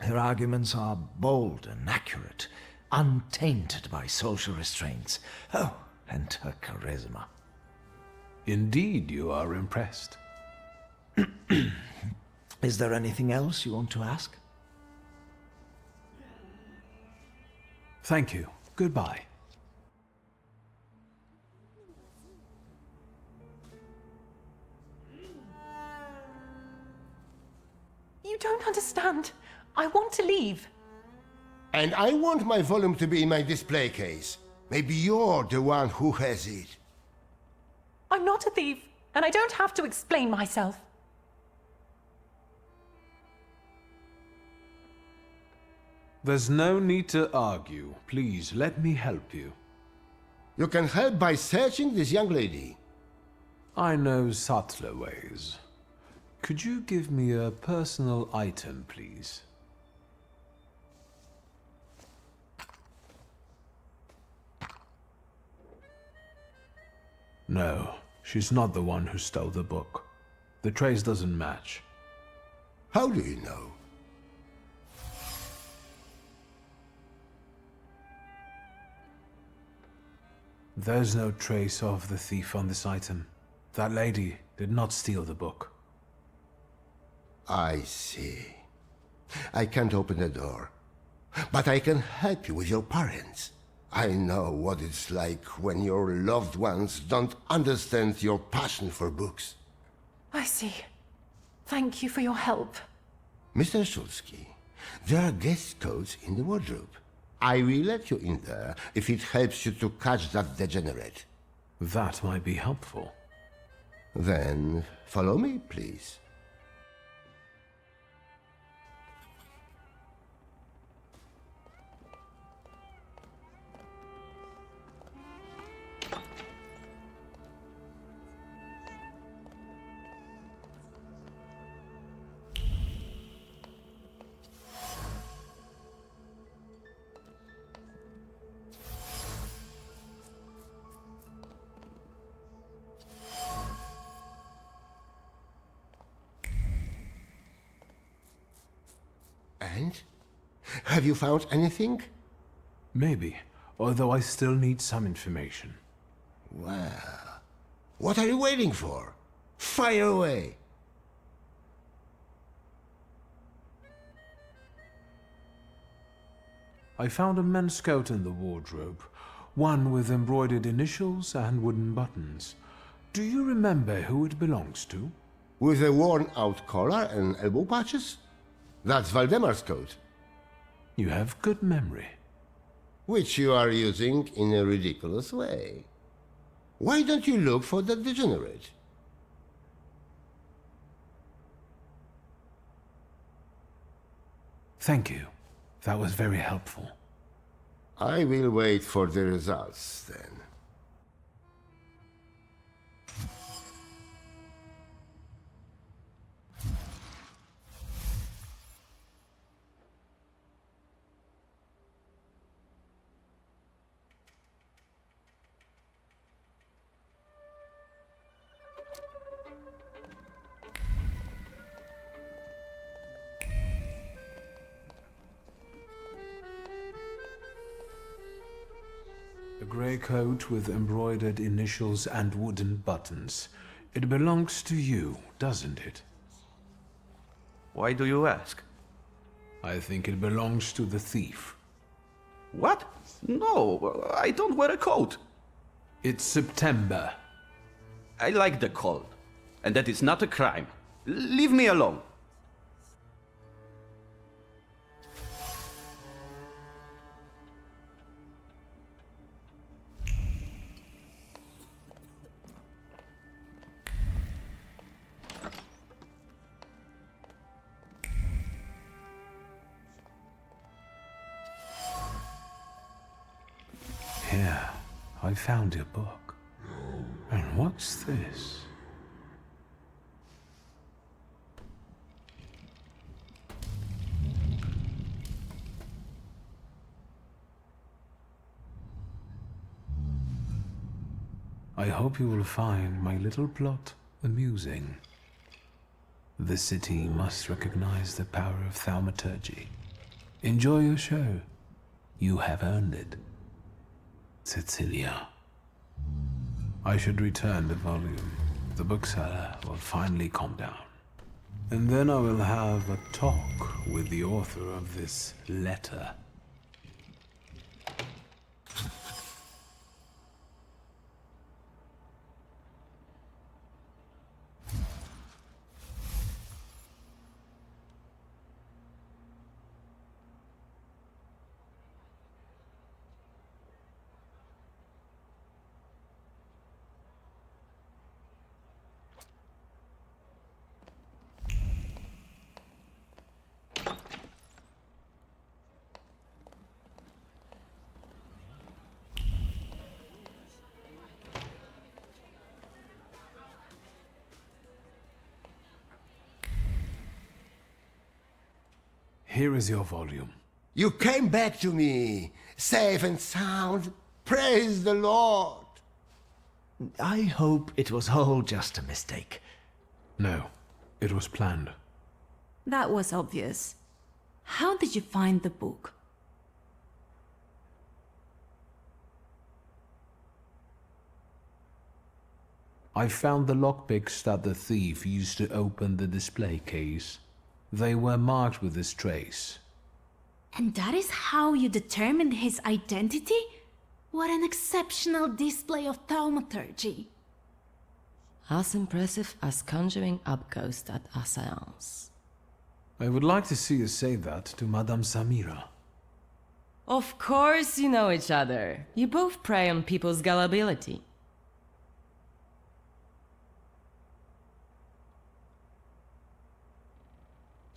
Her arguments are bold and accurate, untainted by social restraints. Oh, and her charisma. Indeed, you are impressed. Is there anything else you want to ask? Thank you. Goodbye. You don't understand. I want to leave. And I want my volume to be in my display case. Maybe you're the one who has it. I'm not a thief, and I don't have to explain myself. There's no need to argue. Please, let me help you. You can help by searching this young lady. I know subtler ways. Could you give me a personal item, please? No, she's not the one who stole the book. The trace doesn't match. How do you know? There's no trace of the thief on this item. That lady did not steal the book. I see. I can't open the door, but I can help you with your parents. I know what it's like when your loved ones don't understand your passion for books. I see. Thank you for your help. Mr. Szulski, there are guest codes in the wardrobe. I will let you in there if it helps you to catch that degenerate. That might be helpful. Then follow me, please. And? Have you found anything? Maybe, although I still need some information. Well, what are you waiting for? Fire away! I found a men's coat in the wardrobe, one with embroidered initials and wooden buttons. Do you remember who it belongs to? With a worn-out collar and elbow patches? That's Waldemar's coat. You have good memory. Which you are using in a ridiculous way. Why don't you look for the degenerate? Thank you. That was very helpful. I will wait for the results, then. A grey coat with embroidered initials and wooden buttons. It belongs to you, doesn't it? Why do you ask? I think it belongs to the thief. What? No, I don't wear a coat. It's September. I like the cold, and that is not a crime. Leave me alone. Here, I found your book. And what's this? I hope you will find my little plot amusing. The city must recognize the power of Thaumaturge. Enjoy your show. You have earned it. Cecilia. I should return the volume. The bookseller will finally calm down. And then I will have a talk with the author of this letter. Here is your volume. You came back to me, safe and sound. Praise the Lord. I hope it was all just a mistake. No, it was planned. That was obvious. How did you find the book? I found the lockpicks that the thief used to open the display case. They were marked with this trace. And that is how you determined his identity? What an exceptional display of thaumaturgy. As impressive as conjuring up ghosts at a seance. I would like to see you say that to Madame Samira. Of course you know each other. You both prey on people's gullibility.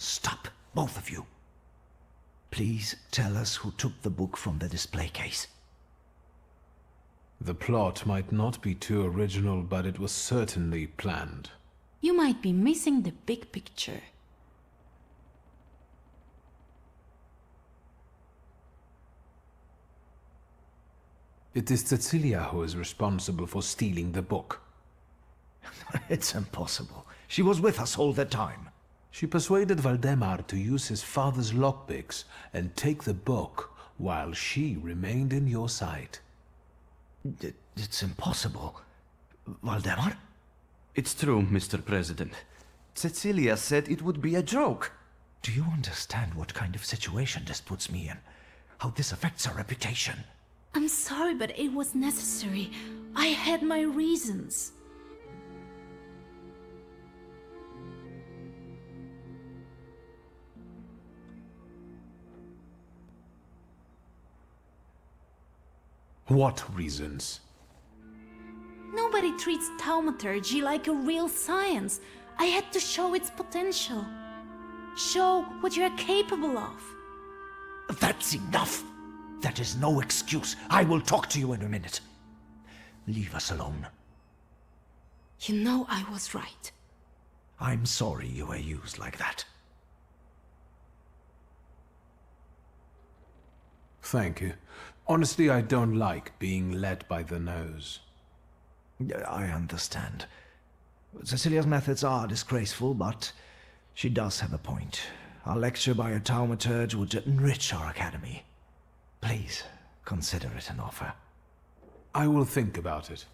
Stop, both of you. Please tell us who took the book from the display case. The plot might not be too original, but it was certainly planned. You might be missing the big picture. It is Cecilia who is responsible for stealing the book. It's impossible. She was with us all the time. She persuaded Valdemar to use his father's lockpicks and take the book while she remained in your sight. It's impossible. Valdemar? It's true, Mr. President. Cecilia said it would be a joke. Do you understand what kind of situation this puts me in? How this affects our reputation? I'm sorry, but it was necessary. I had my reasons. What reasons? Nobody treats Thaumaturge like a real science. I had to show its potential. Show what you're capable of. That's enough! That is no excuse. I will talk to you in a minute. Leave us alone. You know I was right. I'm sorry you were used like that. Thank you. Honestly, I don't like being led by the nose. I understand. Cecilia's methods are disgraceful, but she does have a point. A lecture by a Thaumaturge would enrich our academy. Please, consider it an offer. I will think about it.